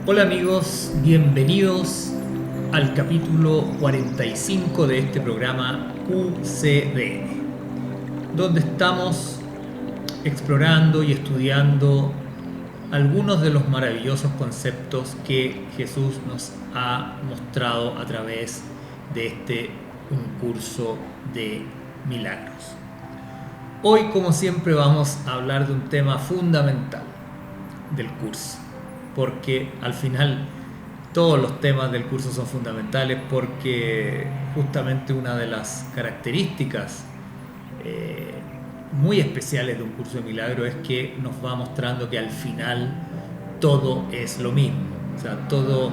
Hola amigos, bienvenidos al capítulo 45 de este programa QCDN, donde estamos explorando y estudiando algunos de los maravillosos conceptos que Jesús nos ha mostrado a través de un curso de milagros. Hoy, como siempre, vamos a hablar de un tema fundamental del curso, porque al final todos los temas del curso son fundamentales, porque justamente una de las características muy especiales de un curso de milagro es que nos va mostrando que al final todo es lo mismo. O sea, todo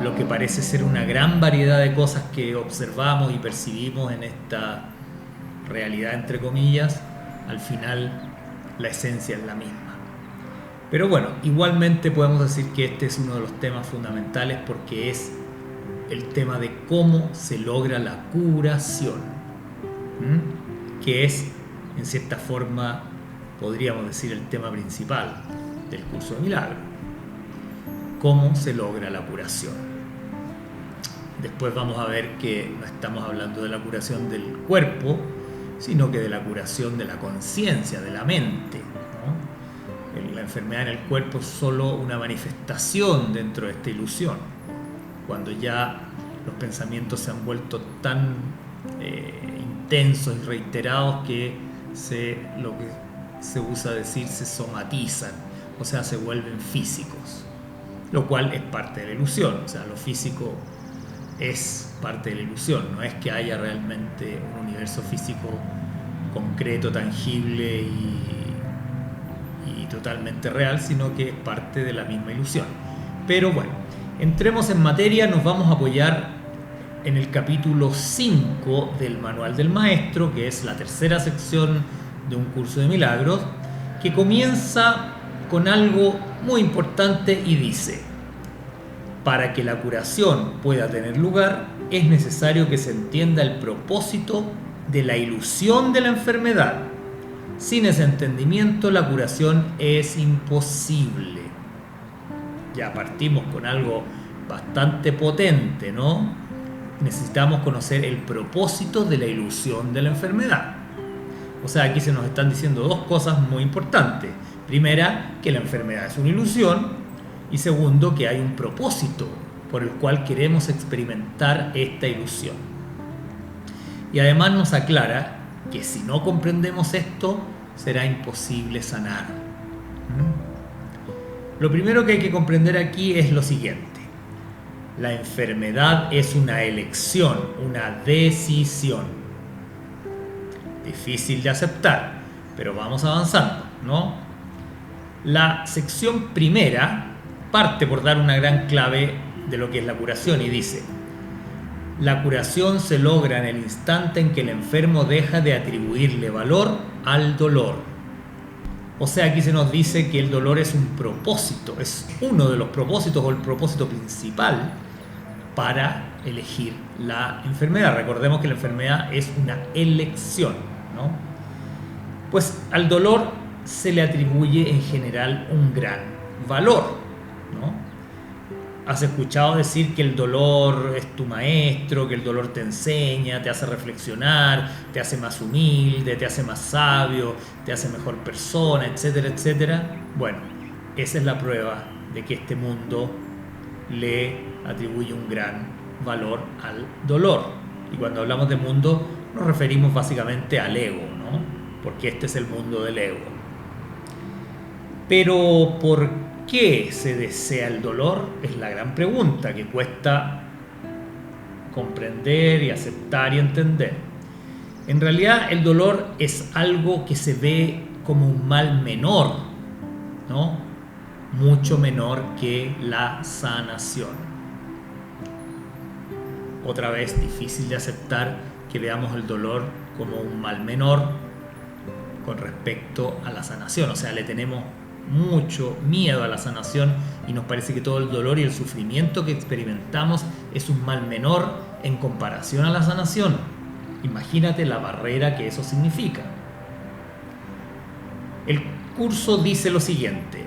lo que parece ser una gran variedad de cosas que observamos y percibimos en esta realidad, entre comillas, al final la esencia es la misma. Pero bueno, igualmente podemos decir que este es uno de los temas fundamentales porque es el tema de cómo se logra la curación, que es, en cierta forma, podríamos decir el tema principal del curso de milagro. ¿Cómo se logra la curación? Después vamos a ver que no estamos hablando de la curación del cuerpo, sino que de la curación de la conciencia, de la mente, ¿no? La enfermedad en el cuerpo es solo una manifestación dentro de esta ilusión. Cuando ya los pensamientos se han vuelto tan intensos y reiterados que lo que se usa decir se somatizan, o sea, se vuelven físicos, lo cual es parte de la ilusión. O sea, lo físico es parte de la ilusión, no es que haya realmente un universo físico concreto, tangible y totalmente real, sino que es parte de la misma ilusión. Pero bueno, entremos en materia. Nos vamos a apoyar en el capítulo 5 del Manual del Maestro, que es la tercera sección de un curso de milagros, que comienza con algo muy importante y dice: para que la curación pueda tener lugar, es necesario que se entienda el propósito de la ilusión de la enfermedad. Sin ese entendimiento, la curación es imposible. Ya partimos con algo bastante potente, ¿no? Necesitamos conocer el propósito de la ilusión de la enfermedad. O sea, aquí se nos están diciendo dos cosas muy importantes. Primera, que la enfermedad es una ilusión. Y segundo, que hay un propósito por el cual queremos experimentar esta ilusión. Y además nos aclara que si no comprendemos esto, será imposible sanar. Lo primero que hay que comprender aquí es lo siguiente: la enfermedad es una elección, una decisión. Difícil de aceptar, pero vamos avanzando, ¿no? La sección primera parte por dar una gran clave de lo que es la curación y dice: la curación se logra en el instante en que el enfermo deja de atribuirle valor al dolor. O sea, aquí se nos dice que el dolor es un propósito, es uno de los propósitos o el propósito principal para elegir la enfermedad. Recordemos que la enfermedad es una elección, ¿no? Pues al dolor se le atribuye en general un gran valor, ¿no? Has escuchado decir que el dolor es tu maestro, que el dolor te enseña, te hace reflexionar, te hace más humilde, te hace más sabio, te hace mejor persona, etcétera, etcétera. Bueno, esa es la prueba de que este mundo le atribuye un gran valor al dolor. Y cuando hablamos de mundo nos referimos básicamente al ego, ¿no? Porque este es el mundo del ego. Pero ¿por qué se desea el dolor? Es la gran pregunta que cuesta comprender y aceptar y entender. En realidad el dolor es algo que se ve como un mal menor, ¿no? Mucho menor que la sanación. Otra vez, difícil de aceptar que veamos el dolor como un mal menor con respecto a la sanación. O sea, le tenemos mucho miedo a la sanación y nos parece que todo el dolor y el sufrimiento que experimentamos es un mal menor en comparación a la sanación. Imagínate la barrera que eso significa. El curso dice lo siguiente: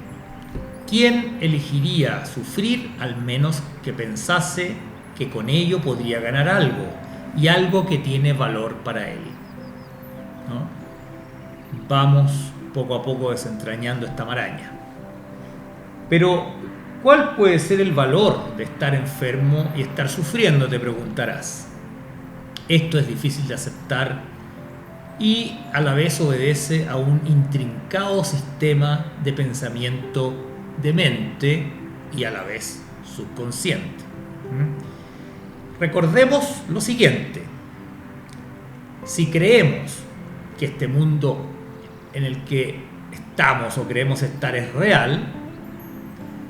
¿quién elegiría sufrir al menos que pensase que con ello podría ganar algo y algo que tiene valor para él? ¿No? Vamos poco a poco desentrañando esta maraña. Pero, ¿cuál puede ser el valor de estar enfermo y estar sufriendo?, te preguntarás. Esto es difícil de aceptar y a la vez obedece a un intrincado sistema de pensamiento de mente y a la vez subconsciente. Recordemos lo siguiente: si creemos que este mundo en el que estamos o creemos estar es real,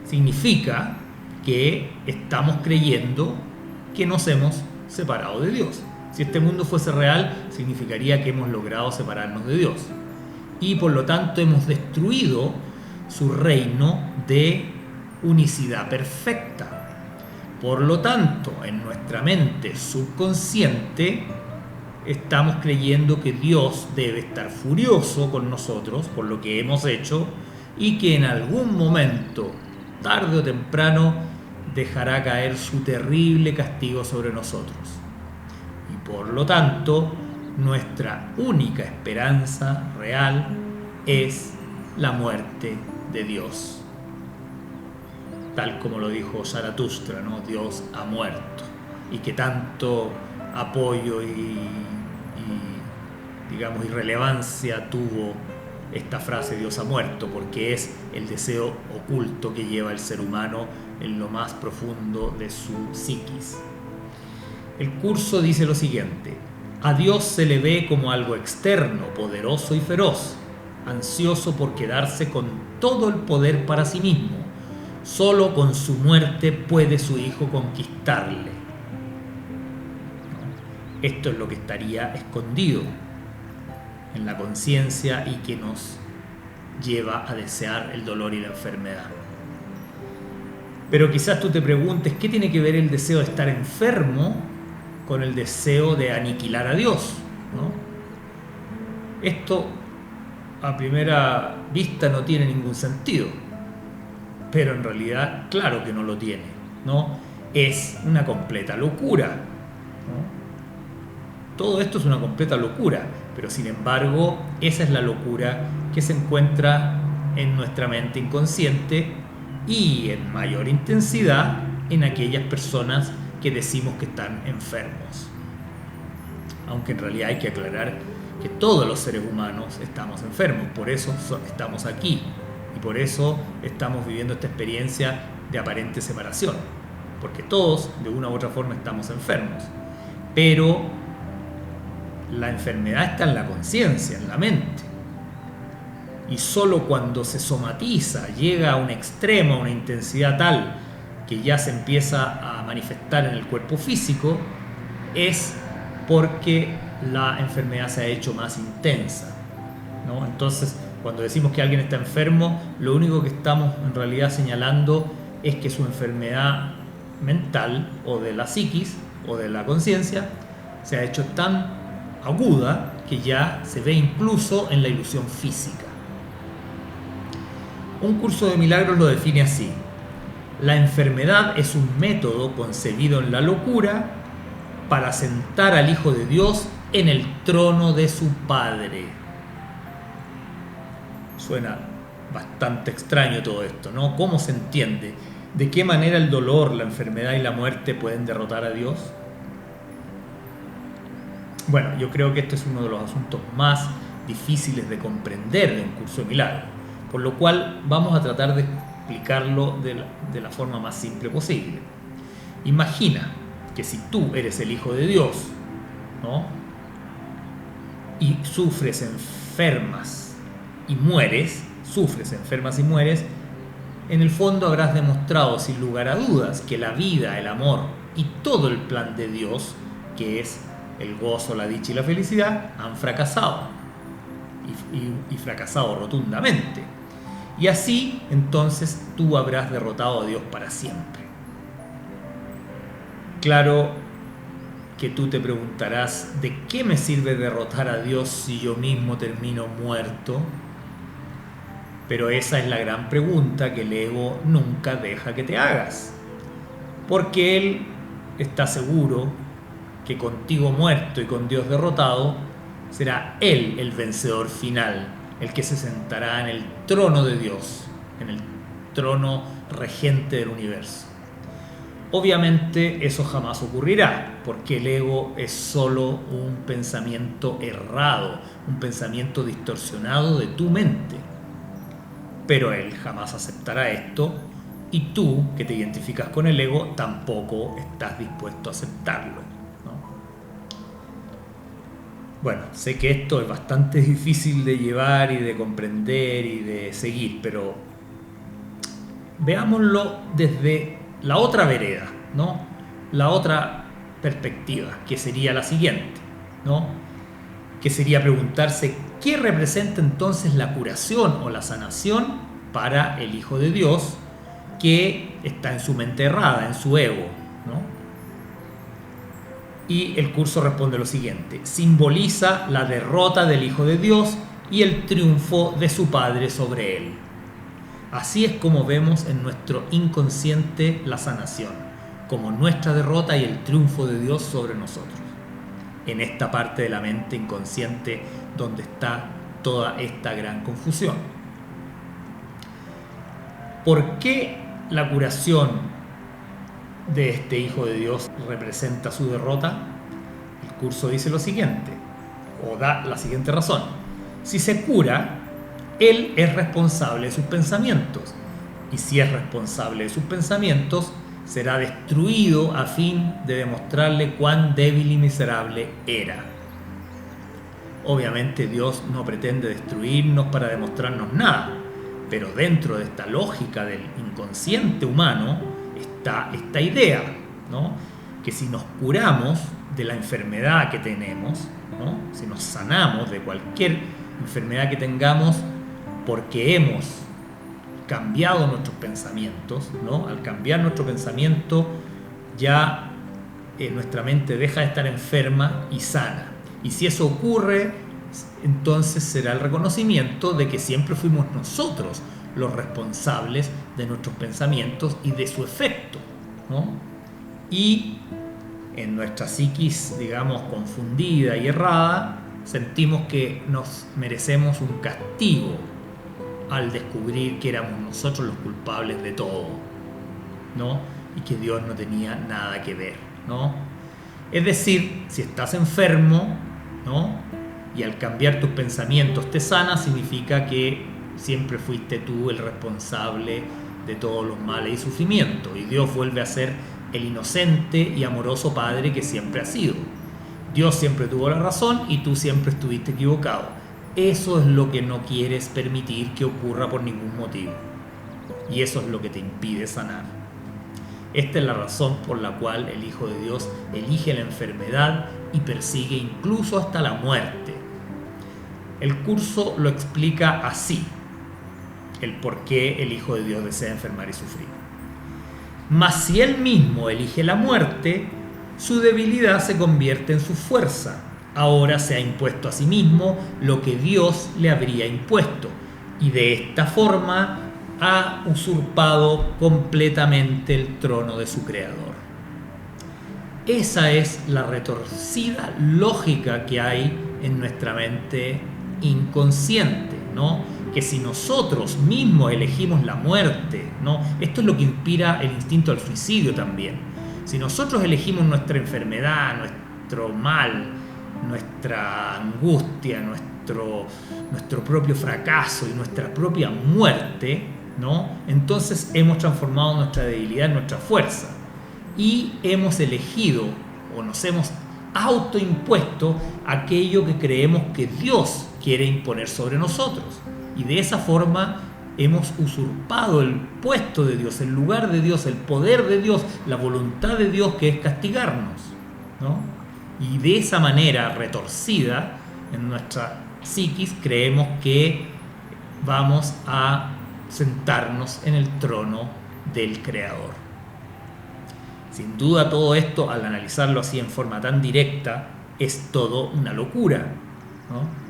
significa que estamos creyendo que nos hemos separado de Dios. Si este mundo fuese real, significaría que hemos logrado separarnos de Dios y por lo tanto hemos destruido su reino de unicidad perfecta. Por lo tanto, en nuestra mente subconsciente estamos creyendo que Dios debe estar furioso con nosotros por lo que hemos hecho y que en algún momento, tarde o temprano, dejará caer su terrible castigo sobre nosotros. Y por lo tanto, nuestra única esperanza real es la muerte de Dios. Tal como lo dijo Zaratustra, ¿no? Dios ha muerto. Y que tanto apoyo y relevancia tuvo esta frase, Dios ha muerto, porque es el deseo oculto que lleva el ser humano en lo más profundo de su psiquis. El curso dice lo siguiente: a Dios se le ve como algo externo, poderoso y feroz, ansioso por quedarse con todo el poder para sí mismo. Solo con su muerte puede su hijo conquistarle. Esto es lo que estaría escondido en la conciencia y que nos lleva a desear el dolor y la enfermedad. Pero quizás tú te preguntes, ¿qué tiene que ver el deseo de estar enfermo con el deseo de aniquilar a Dios? ¿No? Esto a primera vista no tiene ningún sentido, pero en realidad claro que no lo tiene, ¿no? Es una completa locura, ¿no? Todo esto es una completa locura, pero sin embargo esa es la locura que se encuentra en nuestra mente inconsciente y en mayor intensidad en aquellas personas que decimos que están enfermos. Aunque en realidad hay que aclarar que todos los seres humanos estamos enfermos, por eso estamos aquí y por eso estamos viviendo esta experiencia de aparente separación, porque todos de una u otra forma estamos enfermos, pero la enfermedad está en la conciencia, en la mente. Y solo cuando se somatiza, llega a un extremo, a una intensidad tal que ya se empieza a manifestar en el cuerpo físico, es porque la enfermedad se ha hecho más intensa, ¿no? Entonces, cuando decimos que alguien está enfermo, lo único que estamos en realidad señalando es que su enfermedad mental o de la psiquis o de la conciencia se ha hecho tan aguda que ya se ve incluso en la ilusión física. Un curso de milagros lo define así: la enfermedad es un método concebido en la locura para sentar al Hijo de Dios en el trono de su Padre. Suena bastante extraño todo esto, ¿no? ¿Cómo se entiende? ¿De qué manera el dolor, la enfermedad y la muerte pueden derrotar a Dios? Bueno, yo creo que este es uno de los asuntos más difíciles de comprender de un curso de milagros, por lo cual vamos a tratar de explicarlo de la forma más simple posible. Imagina que si tú eres el Hijo de Dios, ¿no?, y sufres, enfermas y mueres, en el fondo habrás demostrado sin lugar a dudas que la vida, el amor y todo el plan de Dios, que es el gozo, la dicha y la felicidad, han fracasado y fracasado rotundamente. Y así, entonces, tú habrás derrotado a Dios para siempre. Claro que tú te preguntarás, ¿de qué me sirve derrotar a Dios si yo mismo termino muerto? Pero esa es la gran pregunta que el ego nunca deja que te hagas. Porque él está seguro que contigo muerto y con Dios derrotado, será él el vencedor final, el que se sentará en el trono de Dios, en el trono regente del universo. Obviamente eso jamás ocurrirá, porque el ego es solo un pensamiento errado, un pensamiento distorsionado de tu mente. Pero él jamás aceptará esto, y tú, que te identificas con el ego, tampoco estás dispuesto a aceptarlo, ¿no? Bueno, sé que esto es bastante difícil de llevar y de comprender y de seguir, pero veámoslo desde la otra vereda, ¿no? La otra perspectiva, que sería la siguiente, ¿no? Que sería preguntarse qué representa entonces la curación o la sanación para el Hijo de Dios, que está en su mente errada, en su ego, ¿no? Y el curso responde lo siguiente: simboliza la derrota del Hijo de Dios y el triunfo de su Padre sobre él. Así es como vemos en nuestro inconsciente la sanación, como nuestra derrota y el triunfo de Dios sobre nosotros. En esta parte de la mente inconsciente donde está toda esta gran confusión. ¿Por qué la curación de este Hijo de Dios representa su derrota? El curso dice lo siguiente, o da la siguiente razón: si se cura, él es responsable de sus pensamientos, y si es responsable de sus pensamientos, será destruido a fin de demostrarle cuán débil y miserable era. Obviamente Dios no pretende destruirnos para demostrarnos nada, pero dentro de esta lógica del inconsciente humano está esta idea, ¿no? Que si nos curamos de la enfermedad que tenemos, ¿no? Si nos sanamos de cualquier enfermedad que tengamos, porque hemos cambiado nuestros pensamientos, ¿no? Al cambiar nuestro pensamiento ya nuestra mente deja de estar enferma y sana. Y si eso ocurre, entonces será el reconocimiento de que siempre fuimos nosotros los responsables de nuestros pensamientos y de su efecto, ¿no? Y en nuestra psiquis, digamos, confundida y errada, sentimos que nos merecemos un castigo al descubrir que éramos nosotros los culpables de todo, ¿no? Y que Dios no tenía nada que ver, ¿no? Es decir, si estás enfermo, ¿no? Y al cambiar tus pensamientos te sanas, significa que siempre fuiste tú el responsable de todos los males y sufrimientos, y Dios vuelve a ser el inocente y amoroso Padre que siempre ha sido. Dios siempre tuvo la razón y tú siempre estuviste equivocado. Eso es lo que no quieres permitir que ocurra por ningún motivo. Y eso es lo que te impide sanar. Esta es la razón por la cual el Hijo de Dios elige la enfermedad y persigue incluso hasta la muerte. El curso lo explica así, el por qué el Hijo de Dios desea enfermar y sufrir. Mas si él mismo elige la muerte, su debilidad se convierte en su fuerza. Ahora se ha impuesto a sí mismo lo que Dios le habría impuesto, y de esta forma ha usurpado completamente el trono de su Creador. Esa es la retorcida lógica que hay en nuestra mente inconsciente, ¿no? Que si nosotros mismos elegimos la muerte, ¿no? Esto es lo que inspira el instinto al suicidio también. Si nosotros elegimos nuestra enfermedad, nuestro mal, nuestra angustia, nuestro propio fracaso y nuestra propia muerte, ¿no? Entonces hemos transformado nuestra debilidad en nuestra fuerza y hemos elegido o nos hemos autoimpuesto aquello que creemos que Dios quiere imponer sobre nosotros, y de esa forma hemos usurpado el puesto de Dios, el lugar de Dios, el poder de Dios, la voluntad de Dios, que es castigarnos, ¿no? Y de esa manera retorcida en nuestra psiquis creemos que vamos a sentarnos en el trono del Creador. Sin duda todo esto, al analizarlo así en forma tan directa, es todo una locura, ¿no?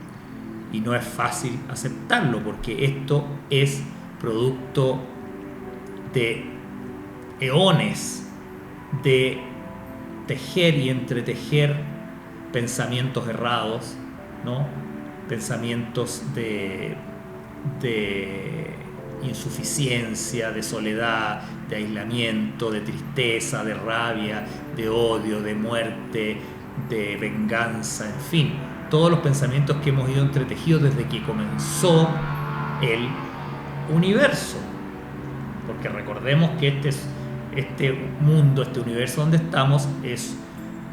y no es fácil aceptarlo porque esto es producto de eones de tejer y entretejer pensamientos errados, ¿no? Pensamientos de insuficiencia, de soledad, de aislamiento, de tristeza, de rabia, de odio, de muerte, de venganza, en fin, todos los pensamientos que hemos ido entretejidos desde que comenzó el universo. Porque recordemos que este mundo, este universo donde estamos, es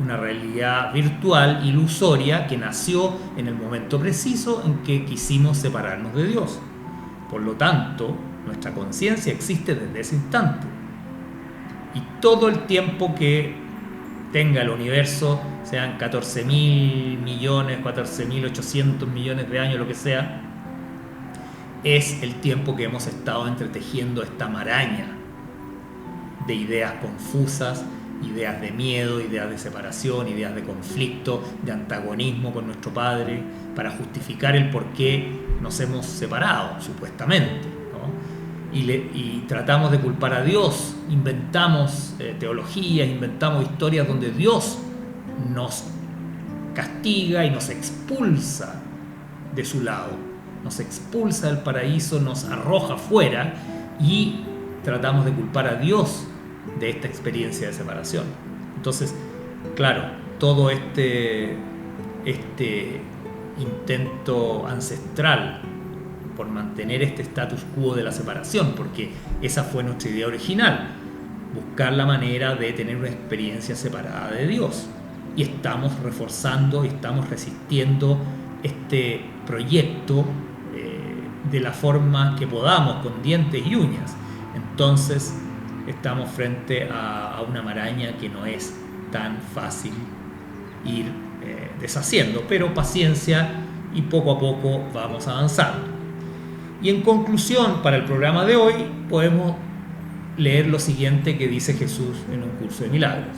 una realidad virtual, ilusoria, que nació en el momento preciso en que quisimos separarnos de Dios. Por lo tanto, nuestra conciencia existe desde ese instante. Y todo el tiempo que tenga el universo, sean 14.000 millones, 14.800 millones de años, lo que sea, es el tiempo que hemos estado entretejiendo esta maraña de ideas confusas, ideas de miedo, ideas de separación, ideas de conflicto, de antagonismo con nuestro Padre, para justificar el por qué nos hemos separado, supuestamente, ¿no? Y tratamos de culpar a Dios, inventamos teologías, inventamos historias donde Dios nos castiga y nos expulsa de su lado, nos expulsa del paraíso, nos arroja fuera y tratamos de culpar a Dios de esta experiencia de separación. Entonces, claro, todo este intento ancestral por mantener este status quo de la separación, porque esa fue nuestra idea original, buscar la manera de tener una experiencia separada de Dios, y estamos reforzando y estamos resistiendo este proyecto de la forma que podamos, con dientes y uñas. Entonces estamos frente a una maraña que no es tan fácil ir deshaciendo, pero paciencia y poco a poco vamos avanzando. Y en conclusión, para el programa de hoy, podemos leer lo siguiente que dice Jesús en un curso de milagros.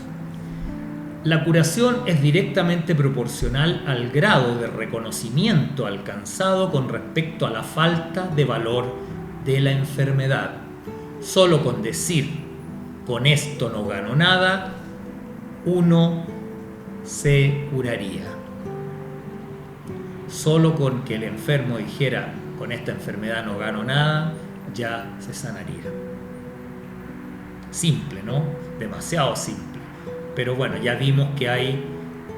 La curación es directamente proporcional al grado de reconocimiento alcanzado con respecto a la falta de valor de la enfermedad. Solo con decir, con esto no gano nada, uno se curaría. Solo con que el enfermo dijera, con esta enfermedad no gano nada, ya se sanaría. Simple, ¿no? Demasiado simple. Pero bueno, ya vimos que hay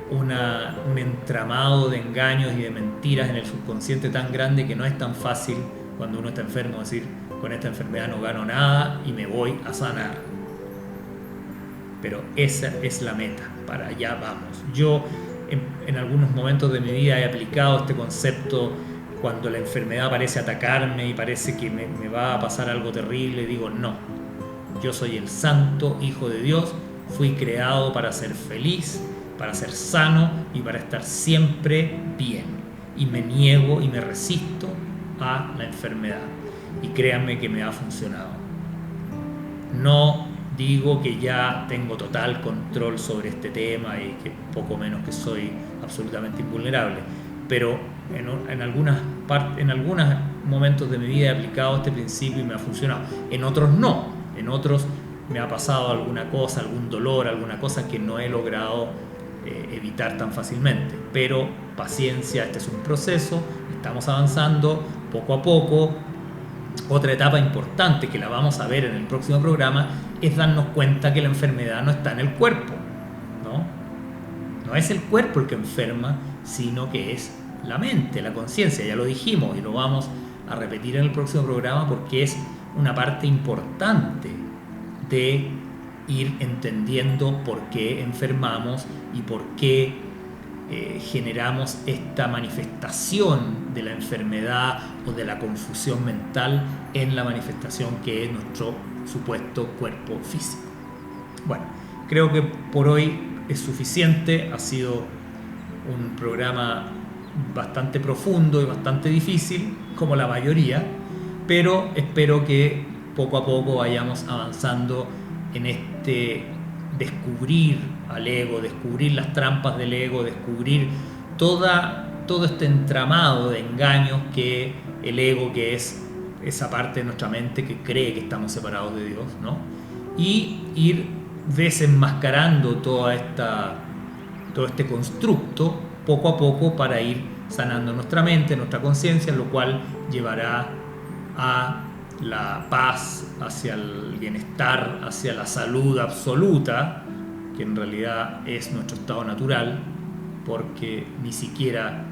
un entramado de engaños y de mentiras en el subconsciente tan grande que no es tan fácil cuando uno está enfermo decir, con esta enfermedad no gano nada y me voy a sanar. Pero esa es la meta, para allá vamos. Yo en algunos momentos de mi vida he aplicado este concepto cuando la enfermedad parece atacarme y parece que me va a pasar algo terrible. Digo, no, yo soy el santo Hijo de Dios, fui creado para ser feliz, para ser sano y para estar siempre bien. Y me niego y me resisto a la enfermedad. Y créanme que me ha funcionado. No digo que ya tengo total control sobre este tema y que poco menos que soy absolutamente invulnerable, pero en algunos momentos de mi vida he aplicado este principio y me ha funcionado. En otros no, en otros me ha pasado alguna cosa, algún dolor, alguna cosa que no he logrado evitar tan fácilmente. Pero paciencia, este es un proceso, estamos avanzando poco a poco. Otra etapa importante que la vamos a ver en el próximo programa es darnos cuenta que la enfermedad no está en el cuerpo, ¿no? No es el cuerpo el que enferma, sino que es la mente, la conciencia. Ya lo dijimos y lo vamos a repetir en el próximo programa porque es una parte importante de ir entendiendo por qué enfermamos y por qué generamos esta manifestación de la enfermedad o de la confusión mental en la manifestación que es nuestro supuesto cuerpo físico. Bueno, creo que por hoy es suficiente. Ha sido un programa bastante profundo y bastante difícil, como la mayoría, pero espero que poco a poco vayamos avanzando en este descubrir al ego, descubrir las trampas del ego, descubrir toda todo este entramado de engaños que el ego, que es esa parte de nuestra mente que cree que estamos separados de Dios, ¿no? Y ir desenmascarando todo este constructo poco a poco para ir sanando nuestra mente, nuestra conciencia, lo cual llevará a la paz, hacia el bienestar, hacia la salud absoluta, que en realidad es nuestro estado natural, porque ni siquiera,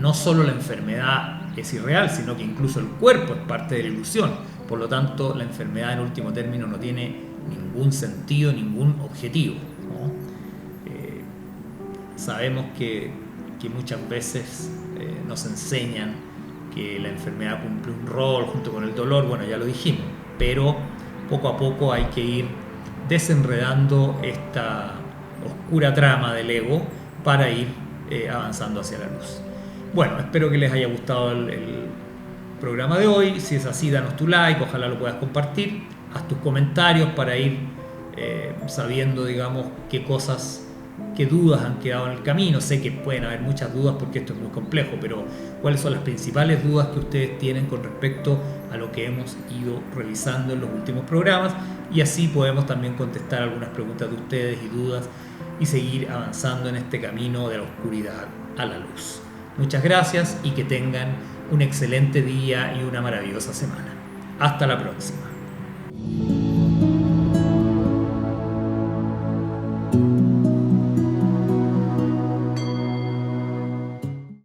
no solo la enfermedad es irreal, sino que incluso el cuerpo es parte de la ilusión. Por lo tanto, la enfermedad en último término no tiene ningún sentido, ningún objetivo, ¿no? Sabemos que muchas veces nos enseñan que la enfermedad cumple un rol junto con el dolor, bueno, ya lo dijimos, pero poco a poco hay que ir desenredando esta oscura trama del ego para ir avanzando hacia la luz. Bueno, espero que les haya gustado el programa de hoy. Si es así, danos tu like, ojalá lo puedas compartir, haz tus comentarios para ir sabiendo, digamos, qué dudas han quedado en el camino. Sé que pueden haber muchas dudas porque esto es muy complejo, pero ¿cuáles son las principales dudas que ustedes tienen con respecto a lo que hemos ido revisando en los últimos programas? Y así podemos también contestar algunas preguntas de ustedes y dudas y seguir avanzando en este camino de la oscuridad a la luz. Muchas gracias y que tengan un excelente día y una maravillosa semana. Hasta la próxima.